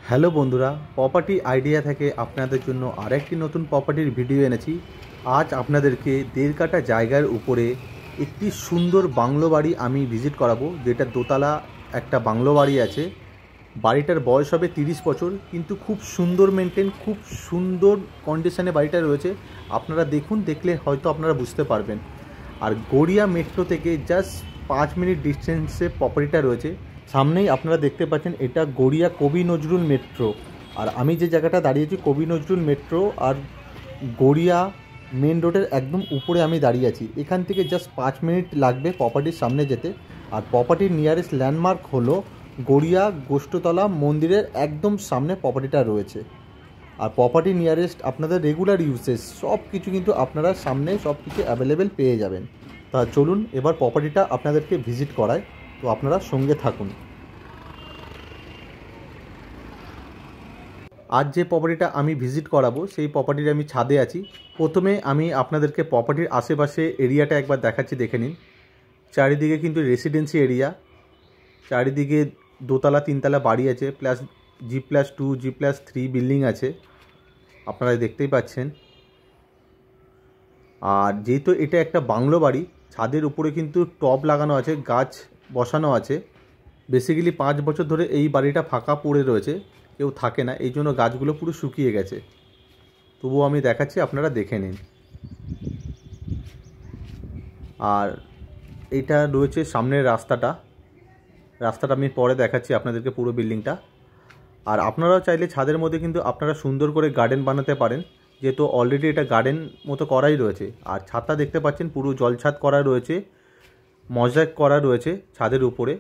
Hello বন্ধুরা, property idea থেকে আপনাদের জন্য আরেকটি নতুন প্রপার্টির ভিডিও এনেছি। আজ আপনাদেরকে 1.5 কাঠা জায়গার উপরে একটি সুন্দর বাংলো বাড়ি আমি ভিজিট করাবো, যেটা দোতলা একটা বাংলো বাড়ি আছে। বাড়িটার বয়স হবে 30 বছর, কিন্তু খুব সুন্দর মেনটেন, খুব সুন্দর কন্ডিশনে বাড়িটা রয়েছে। আপনারা দেখুন, দেখলে হয়তো আপনারা বুঝতে পারবেন। আর গড়িয়া মেট্রো থেকে জাস্ট 5 মিনিট ডিস্টেন্সে প্রপার্টিটা রয়েছে। সামনেই আপনারা দেখতে পাচ্ছেন, এটা গড়িয়া কবি নজরুল মেট্রো। আর আমি যে জায়গাটা দাঁড়িয়েছি, কবি নজরুল মেট্রো আর গড়িয়া মেন রোডের একদম উপরে আমি দাঁড়িয়ে আছি। এখান থেকে জাস্ট 5 মিনিট লাগবে প্রপার্টির সামনে যেতে। আর প্রপার্টির নিয়ারেস্ট ল্যান্ডমার্ক হলো গড়িয়া গোষ্ঠতলা মন্দিরের একদম সামনে প্রপার্টিটা রয়েছে। আর প্রপার্টি নিয়ারেস্ট আপনাদের রেগুলার ইউসেজ সব কিছু কিন্তু আপনারা সামনে সব কিছু অ্যাভেলেবেল পেয়ে যাবেন। তা চলুন এবার প্রপার্টিটা আপনাদেরকে ভিজিট করায়, তো আপনারা সঙ্গে থাকুন। আজ যে প্রপার্টিটা আমি ভিজিট করাবো, সেই প্রপার্টির আমি ছাদে আছি। প্রথমে আমি আপনাদেরকে প্রপার্টির আশেপাশে এরিয়াটা একবার দেখাচ্ছি, দেখে নিন। চারিদিকে কিন্তু রেসিডেন্সি এরিয়া, চারিদিকে দোতলা তিনতলা বাড়ি আছে, প্লাস G+2 G+3 বিল্ডিং আছে, আপনারা দেখতেই পাচ্ছেন। আর যেহেতু এটা একটা বাংলো বাড়ি, ছাদের উপরে কিন্তু টব লাগানো আছে, গাছ বসানো আছে। বেসিক্যালি 5 বছর ধরে এই বাড়িটা ফাঁকা পড়ে রয়েছে, কেউ থাকে না, এই জন্য গাছগুলো পুরো শুকিয়ে গেছে। তবুও আমি দেখাচ্ছি, আপনারা দেখে নিন। আর এইটা রয়েছে সামনের রাস্তাটা আমি পরে দেখাচ্ছি আপনাদেরকে পুরো বিল্ডিংটা। আর আপনারাও চাইলে ছাদের মধ্যে কিন্তু আপনারা সুন্দর করে গার্ডেন বানাতে পারেন, যেহেতু অলরেডি এটা গার্ডেন মতো করাই রয়েছে। আর ছাদটা দেখতে পাচ্ছেন পুরো জলছাদ করা রয়েছে, মজাক করা রয়েছে ছাদের উপরে।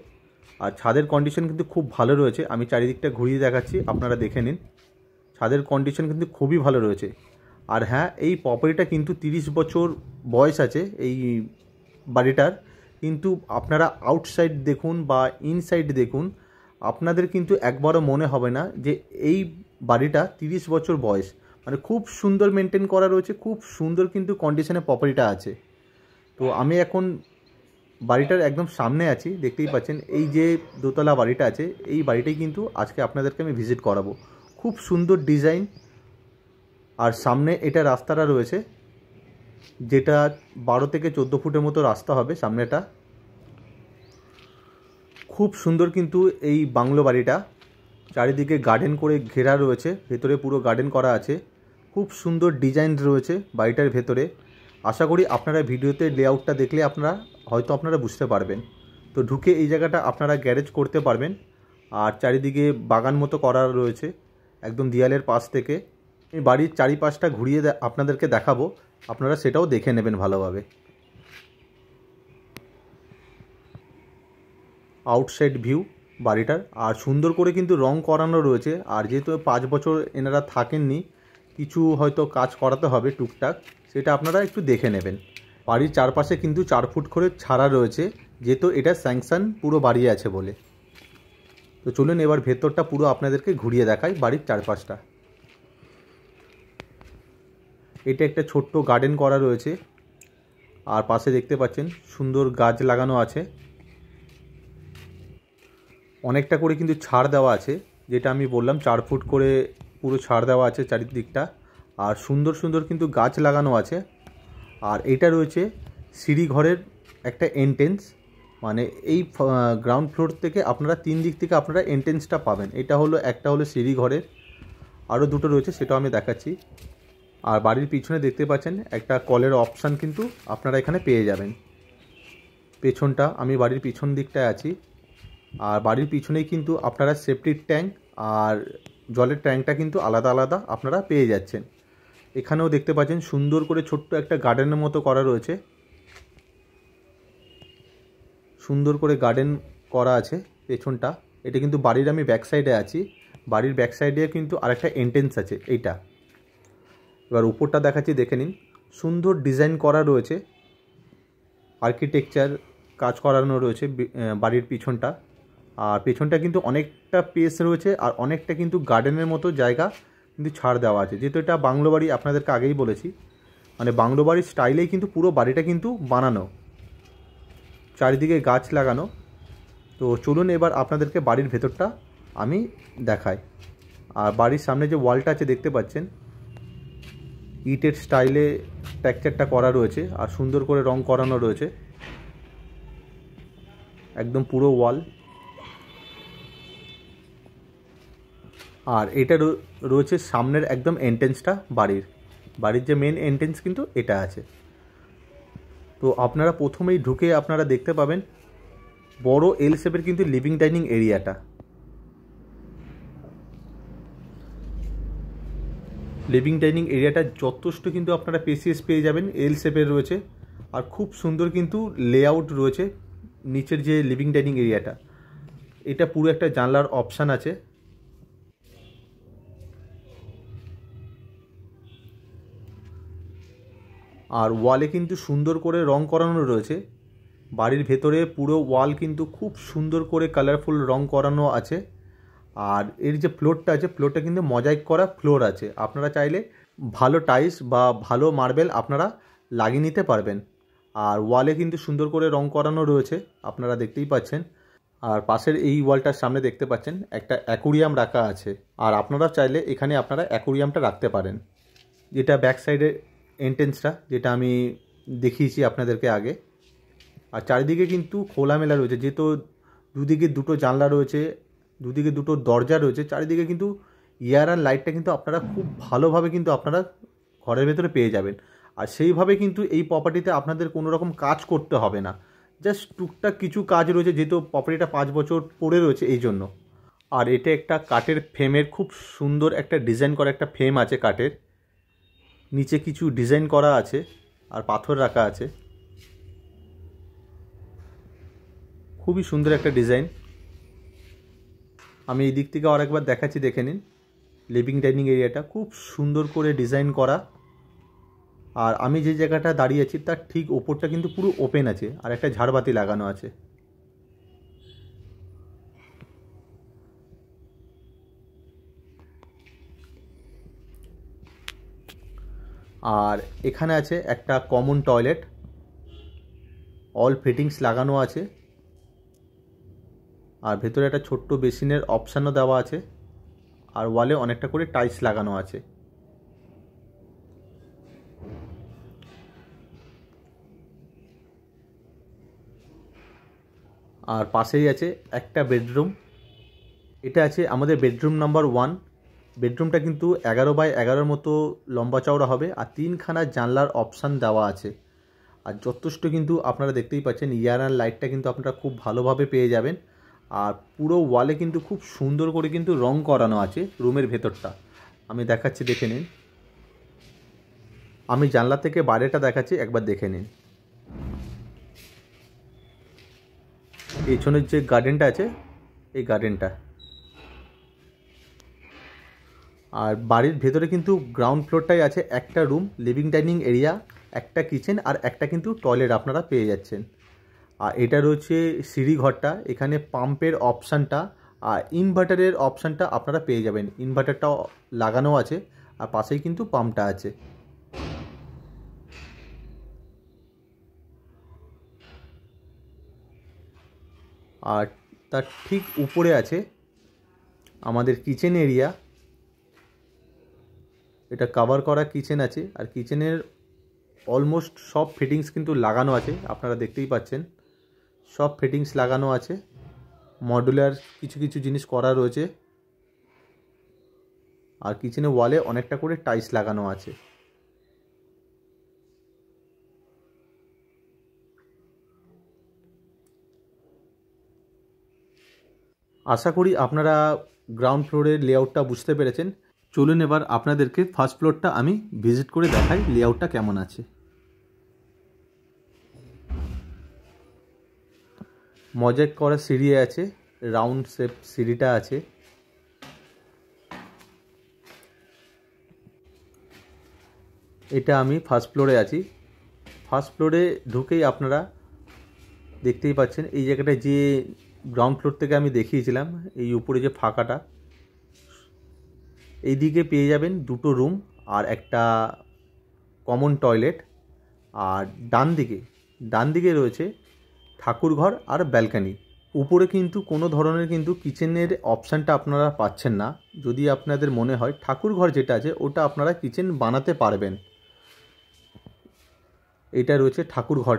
আর ছাদের কন্ডিশন কিন্তু খুব ভালো রয়েছে, আমি চারিদিকটা ঘুরিয়ে দেখাচ্ছি, আপনারা দেখে নিন। ছাদের কন্ডিশন কিন্তু খুবই ভালো রয়েছে। আর হ্যাঁ, এই প্রপার্টিটা কিন্তু 30 বছর বয়স আছে এই বাড়িটার। কিন্তু আপনারা আউটসাইড দেখুন বা ইনসাইড দেখুন, আপনাদের কিন্তু একবারও মনে হবে না যে এই বাড়িটা 30 বছর বয়স। মানে খুব সুন্দর মেনটেন করা রয়েছে, খুব সুন্দর কিন্তু কন্ডিশনে প্রপার্টিটা আছে। তো আমি এখন বাড়িটার একদম সামনে আছি, দেখতেই পাচ্ছেন। এই যে দোতলা বাড়িটা আছে, এই বাড়িটাই কিন্তু আজকে আপনাদেরকে আমি ভিজিট করাবো। খুব সুন্দর ডিজাইন। আর সামনে এটা রাস্তাটা রয়েছে, যেটা 12 থেকে 14 ফুটের মতো রাস্তা হবে সামনেটা। খুব সুন্দর কিন্তু এই বাংলো বাড়িটা, চারিদিকে গার্ডেন করে ঘেরা রয়েছে, ভেতরে পুরো গার্ডেন করা আছে। খুব সুন্দর ডিজাইন রয়েছে বাড়িটার ভেতরে। আশা করি আপনারা ভিডিওতে লেআউটটা দেখলে আপনারা বুঝতে পারবেন। তো ঢুকে এই জায়গাটা আপনারা গ্যারেজ করতে পারবেন। আর চারিদিকে বাগান মতো করা রয়েছে একদম দেয়ালের পাশ থেকে। এই বাড়ির চারিপাশটা ঘুরিয়ে আপনাদেরকে দেখাবো, আপনারা সেটাও দেখে নেবেন ভালোভাবে। আউটসাইড ভিউ বাড়িটার। আর সুন্দর করে কিন্তু রং করানো রয়েছে। আর যেহেতু 5 বছর এনারা থাকেননি, কিছু হয়তো কাজ করাতে হবে টুকটাক, সেটা আপনারা একটু দেখে নেবেন। বাড়ির চারপাশে কিন্তু 4 ফুট করে ছাড়া রয়েছে, যেহেতু এটা স্যাংশন পুরো বাড়ি আছে বলে। তো চলুন এবার ভেতরটা পুরো আপনাদেরকে ঘুরিয়ে দেখাই, বাড়ির চারপাশটা। এটা একটা ছোট্ট গার্ডেন করা রয়েছে। আর পাশে দেখতে পাচ্ছেন সুন্দর গাছ লাগানো আছে। অনেকটা করে কিন্তু ছাড় দেওয়া আছে, যেটা আমি বললাম 4 ফুট করে পুরো ছাড় দেওয়া আছে চারিদিকটা। আর সুন্দর সুন্দর কিন্তু গাছ লাগানো আছে। আর এটা রয়েছে সিঁড়ি ঘরের একটা এন্ট্রেন্স, মানে এই গ্রাউন্ড ফ্লোর থেকে আপনারা 3 দিক থেকে আপনারা এন্ট্রেন্সটা পাবেন। এটা হলো একটা হলো সিঁড়ি ঘরের, আরও দুটো রয়েছে, সেটাও আমি দেখাচ্ছি। আর বাড়ির পিছনে দেখতে পাচ্ছেন একটা কলের অপশান কিন্তু আপনারা এখানে পেয়ে যাবেন। পেছনটা আমি বাড়ির পিছন দিকটায় আছি। আর বাড়ির পিছনেই কিন্তু আপনারা সেপটিক ট্যাঙ্ক আর জলের ট্যাঙ্কটা কিন্তু আলাদা আলাদা আপনারা পেয়ে যাচ্ছেন। এখানেও দেখতে পাচ্ছেন সুন্দর করে ছোট্ট একটা গার্ডেনের মতো করা রয়েছে, সুন্দর করে গার্ডেন করা আছে পেছনটা। এটা কিন্তু বাড়ির আমি ব্যাক সাইডে আছি, বাড়ির ব্যাক সাইডে কিন্তু আরেকটা এন্ট্রেন্স আছে এইটা। এবার উপরটা দেখাচ্ছি, দেখে নিন। সুন্দর ডিজাইন করা রয়েছে, আর্কিটেকচার কাজ করানো রয়েছে বাড়ির পিছনটা। আর পেছনটা কিন্তু অনেকটা স্পেস রয়েছে, আর অনেকটা কিন্তু গার্ডেনের মতো জায়গা কিন্তু ছাড় দেওয়া আছে। যেহেতু এটা বাংলো বাড়ি, আপনাদেরকে আগেই বলেছি, মানে বাংলো বাড়ির স্টাইলেই কিন্তু পুরো বাড়িটা কিন্তু বানানো, চারিদিকে গাছ লাগানো। তো চলুন এবার আপনাদেরকে বাড়ির ভেতরটা আমি দেখাই। আর বাড়ির সামনে যে ওয়ালটা আছে দেখতে পাচ্ছেন ইটের স্টাইলে টেক্সচারটা করা রয়েছে আর সুন্দর করে রং করানো রয়েছে একদম পুরো ওয়াল। আর এটা রয়েছে সামনের একদম এন্ট্রেন্সটা বাড়ির যে মেন এন্ট্রেন্স কিন্তু এটা আছে। তো আপনারা প্রথমেই ঢুকে আপনারা দেখতে পাবেন বড় এল শেপের কিন্তু লিভিং ডাইনিং এরিয়াটা। লিভিং ডাইনিং এরিয়াটা যথেষ্ট কিন্তু আপনারা স্পেসিয়াস পেয়ে যাবেন, এল শেপের রয়েছে আর খুব সুন্দর কিন্তু লেআউট রয়েছে নিচের যে লিভিং ডাইনিং এরিয়াটা। এটা পুরো একটা জানলার অপশান আছে। আর ওয়ালে কিন্তু সুন্দর করে রং করানো রয়েছে। বাড়ির ভেতরে পুরো ওয়াল কিন্তু খুব সুন্দর করে কালারফুল রং করানো আছে। আর এর যে ফ্লোরটা আছে ফ্লোরটা কিন্তু মোজাইক করা ফ্লোর আছে। আপনারা চাইলে ভালো টাইলস বা ভালো মার্বেল আপনারা লাগিয়ে নিতে পারবেন। আর ওয়ালে কিন্তু সুন্দর করে রং করানো রয়েছে আপনারা দেখতেই পাচ্ছেন। আর পাশের এই ওয়ালটার সামনে দেখতে পাচ্ছেন একটা অ্যাকুরিয়াম রাখা আছে। আর আপনারা চাইলে এখানে আপনারা অ্যাকুরিয়ামটা রাখতে পারেন। যেটা ব্যাক সাইডের এন্ট্রেন্সটা যেটা আমি দেখিয়েছি আপনাদেরকে আগে। আর চারিদিকে কিন্তু খোলামেলা রয়েছে, যেহেতু দুদিকে দুটো জানলা রয়েছে, দুদিকে দুটো দরজা রয়েছে, চারিদিকে কিন্তু এয়ার আর লাইটটা কিন্তু আপনারা খুব ভালোভাবে কিন্তু আপনারা ঘরের ভেতরে পেয়ে যাবেন। আর সেইভাবে কিন্তু এই প্রপার্টিতে আপনাদের কোনো রকম কাজ করতে হবে না, জাস্ট টুকটাক কিছু কাজ রয়েছে, যেহেতু প্রপার্টিটা 5 বছর পড়ে রয়েছে এই জন্য। আর এটা একটা কাঠের ফ্রেমের খুব সুন্দর একটা ডিজাইন করা একটা ফ্রেম আছে কাঠের, নিচে কিছু ডিজাইন করা আছে আর পাথর রাখা আছে, খুবই সুন্দর একটা ডিজাইন। আমি এই দিক থেকে আরেকবার দেখাচ্ছি, দেখে নিন। লিভিং ডাইনিং এরিয়াটা খুব সুন্দর করে ডিজাইন করা। আর আমি যে জায়গাটা দাঁড়িয়ে আছি তার ঠিক ওপরটা কিন্তু পুরো ওপেন আছে আর একটা ঝাড়বাতি লাগানো আছে। আর এখানে আছে একটা কমন টয়লেট, অল ফিটিংস লাগানো আছে। আর ভেতরে একটা ছোট্ট বেসিনের অপশানও দেওয়া আছে। আর ওয়ালে অনেকটা করে টাইলস লাগানো আছে। আর পাশেই আছে একটা বেডরুম, এটা আছে আমাদের বেডরুম নাম্বার 1। বেডরুমটা কিন্তু 11x11 মতো লম্বা চওড়া হবে আর 3খানা জানলার অপশান দেওয়া আছে। আর যথেষ্ট কিন্তু আপনারা দেখতেই পাচ্ছেন এয়ার আর লাইটটা কিন্তু আপনারা খুব ভালোভাবে পেয়ে যাবেন। আর পুরো ওয়ালে কিন্তু খুব সুন্দর করে কিন্তু রং করানো আছে রুমের ভেতরটা। আমি দেখাচ্ছি, দেখে নিন। আমি জানলা থেকে বাইরেটা দেখাচ্ছি, একবার দেখে নিন। পেছনের যে গার্ডেনটা আছে এই গার্ডেনটা। আর বাড়ির ভেতরে কিন্তু গ্রাউন্ড ফ্লোরটাই আছে একটা রুম, লিভিং ডাইনিং এরিয়া, একটা কিচেন আর একটা কিন্তু টয়লেট আপনারা পেয়ে যাচ্ছেন। আর এটা রয়েছে সিঁড়ি ঘরটা, এখানে পাম্পের অপশানটা আর ইনভার্টারের অপশানটা আপনারা পেয়ে যাবেন। ইনভার্টারটাও লাগানো আছে আর পাশেই কিন্তু পাম্পটা আছে। আর তার ঠিক উপরে আছে আমাদের কিচেন এরিয়া, এটা কভার করা কিচেন আছে। আর কিচেনের অলমোস্ট সব ফিটিংস কিন্তু লাগানো আছে, আপনারা দেখতেই পাচ্ছেন সব ফিটিংস লাগানো আছে। মডুলার কিছু কিছু জিনিস করা রয়েছে। আর কিচেনের ওয়ালে অনেকটা করে টাইলস লাগানো আছে। আশা করি আপনারা গ্রাউন্ড ফ্লোরের লেআউটটা বুঝতে পেরেছেন। চলুন এবার আপনাদেরকে ফার্স্ট ফ্লোরটা আমি ভিজিট করে দেখাই লেআউটটা কেমন আছে। মজাক করা সিঁড়ি আছে, রাউন্ড শেপ সিঁড়িটা আছে। এটা আমি ফার্স্ট ফ্লোরে আছি। ফার্স্ট ফ্লোরে ঢুকেই আপনারা দেখতেই পাচ্ছেন এই জায়গাটায় যে গ্রাউন্ড ফ্লোর থেকে আমি দেখিয়েছিলাম, এই উপরে যে ফাঁকাটা, এই দিকে পেয়ে যাবেন দুটো রুম আর একটা কমন টয়লেট। আর ডান দিকে রয়েছে ঠাকুর ঘর আর ব্যালকানি। উপরে কিন্তু কোনো ধরনের কিন্তু কিচেনের অপশানটা আপনারা পাচ্ছেন না। যদি আপনাদের মনে হয় ঠাকুর ঘর যেটা আছে ওটা আপনারা কিচেন বানাতে পারবেন। এটা রয়েছে ঠাকুর ঘর।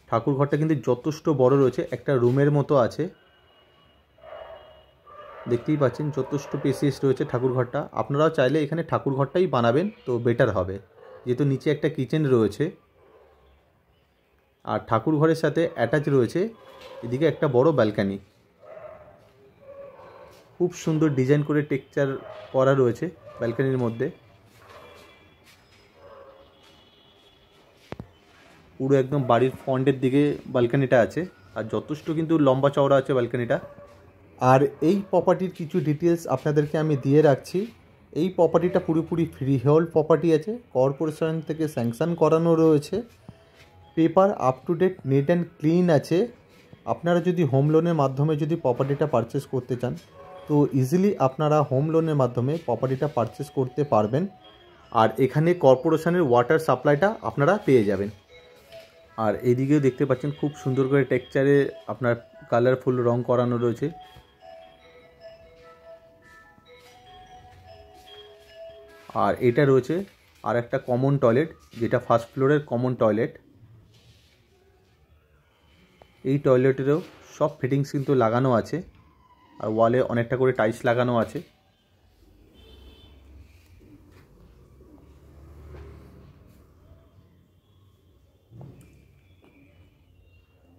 ঠাকুর ঘরটা কিন্তু যথেষ্ট বড় রয়েছে, একটা রুমের মতো আছে, দেখতেই পাচ্ছেন যথেষ্ট স্পেসিয়াস রয়েছে ঠাকুর ঘরটা। আপনারাও চাইলে এখানে ঠাকুর ঘরটাই বানাবেন তো বেটার হবে, যেহেতু নিচে একটা কিচেন রয়েছে। আর ঠাকুর ঘরের সাথে অ্যাটাচ রয়েছে এদিকে একটা বড় ব্যালকানি। খুব সুন্দর ডিজাইন করে টেক্সচার করা রয়েছে ব্যালকানির মধ্যে। পুরো একদম বাড়ির ফ্রন্টের দিকে ব্যালকানিটা আছে, আর যথেষ্ট কিন্তু লম্বা চওড়া আছে ব্যালকানিটা। আর এই প্রপার্টির কিছু ডিটেলস আপনাদেরকে আমি দিয়ে রাখছি। এই প্রপার্টিটা পুরোপুরি ফ্রি হোল্ড প্রপার্টি আছে, কর্পোরেশন থেকে স্যাংশন করানো রয়েছে, paper up to date neat and clean আছে। আপনারা যদি হোম লোনের মাধ্যমে যদি প্রপার্টিটা পারচেস করতে চান তো ইজিলি আপনারা হোম লোনের মাধ্যমে প্রপার্টিটা পারচেস করতে পারবেন। আর এখানে কর্পোরেশনের ওয়াটার সাপ্লাইটা আপনারা পেয়ে যাবেন। আর এইদিকেও দেখতে পাচ্ছেন খুব সুন্দর করে টেক্সচারে আপনার কালারফুল রং করানো রয়েছে। আর এটা রয়েছে আর একটা কমন টয়লেট, যেটা ফার্স্ট ফ্লোরের কমন টয়লেট। এই টয়লেটেরও সব ফিটিংস কিন্তু লাগানো আছে, আর ওয়ালে অনেকটা করে টাইলস লাগানো আছে।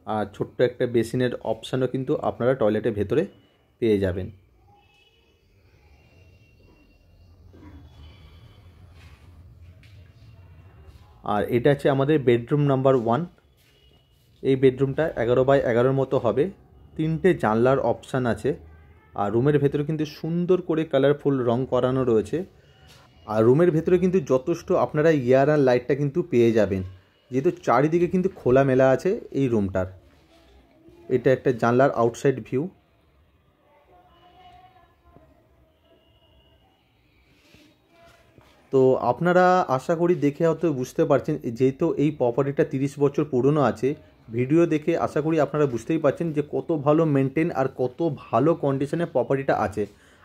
আর ছোট্ট একটা বেসিনের অপশানও কিন্তু আপনারা টয়লেটের ভেতরে পেয়ে যাবেন। আর এটা আছে আমাদের বেডরুম নাম্বার 1। এই বেডরুমটা 11x11 মতো হবে, 3টে জানলার অপশান আছে। আর রুমের ভেতরে কিন্তু সুন্দর করে কালারফুল রং করানো রয়েছে। আর রুমের ভেতরে কিন্তু যথেষ্ট আপনারা এয়ার আর লাইটটা কিন্তু পেয়ে যাবেন, যেহেতু চারিদিকে কিন্তু খোলামেলা আছে এই রুমটার। এটা একটা জানলার আউটসাইড ভিউ। তো আপনারা আশা করি দেখে হয়তো বুঝতে পারছেন, যেহেতু এই প্রপার্টিটা 30 বছর পুরনো আছে, ভিডিও দেখে আশা করি আপনারা বুঝতেই পারছেন যে কত ভালো মেনটেন আর কত ভালো কন্ডিশনে প্রপার্টিটা আছে।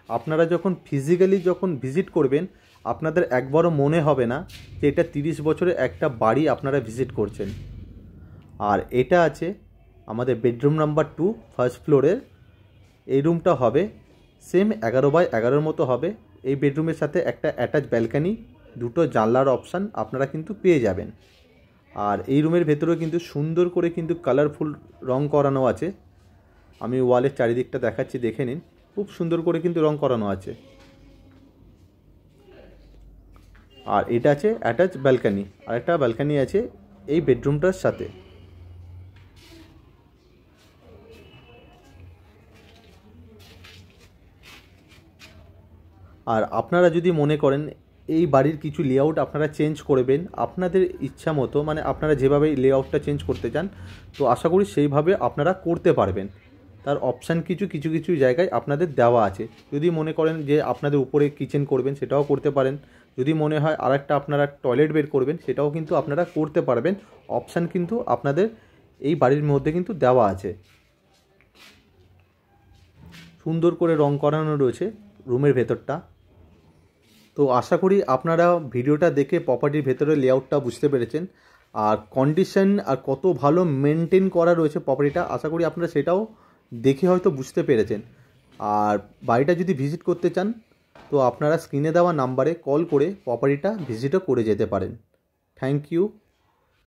আপনারা যখন ফিজিক্যালি যখন ভিজিট করবেন আপনাদের একবারও মনে হবে না যে এটা 30 বছরের একটা বাড়ি আপনারা ভিজিট করছেন। আর এটা আছে আমাদের বেডরুম নাম্বার 2 ফার্স্ট ফ্লোরের। এই রুমটা হবে সেম 11x11 মতো হবে। এই বেডরুমের সাথে একটা অ্যাটাচ ব্যালকানি, দুটো জানলার অপশান আপনারা কিন্তু পেয়ে যাবেন। আর এই রুমের ভেতরেও কিন্তু সুন্দর করে কিন্তু কালারফুল রং করানো আছে। আমি ওয়ালের চারিদিকটা দেখাচ্ছি, দেখে নিন, খুব সুন্দর করে কিন্তু রং করানো আছে। আর এটা আছে অ্যাটাচ ব্যালকানি, আর একটা ব্যালকানি আছে এই বেডরুমটার সাথে। আর আপনারা যদি মনে করেন এই বাড়ির কিছু লেআউট আপনারা চেঞ্জ করবেন আপনাদের ইচ্ছা মতো, মানে আপনারা যেভাবে লেআউটটা চেঞ্জ করতে চান, তো আশা করি সেইভাবে আপনারা করতে পারবেন। তার অপশান কিছু কিছু জায়গায় আপনাদের দেওয়া আছে। যদি মনে করেন যে আপনাদের উপরে কিচেন করবেন সেটাও করতে পারেন, যদি মনে হয় আর একটা আপনারা টয়লেট বের করবেন সেটাও কিন্তু আপনারা করতে পারবেন। অপশান কিন্তু আপনাদের এই বাড়ির মধ্যে কিন্তু দেওয়া আছে। সুন্দর করে রং করানো রয়েছে রুমের ভেতরটা। তো আশা করি আপনারা ভিডিওটা দেখে প্রপার্টির ভেতরে লেআউটটা বুঝতে পেরেছেন, আর কন্ডিশন আর কত ভালো মেনটেন করা রয়েছে প্রপার্টিটা, আশা করি আপনারা সেটাও দেখে হয়তো বুঝতে পেরেছেন। আর বাড়িটা যদি ভিজিট করতে চান তো আপনারা স্ক্রিনে দেওয়া নাম্বারে কল করে প্রপার্টিটা ভিজিটও করে যেতে পারেন। Thank you.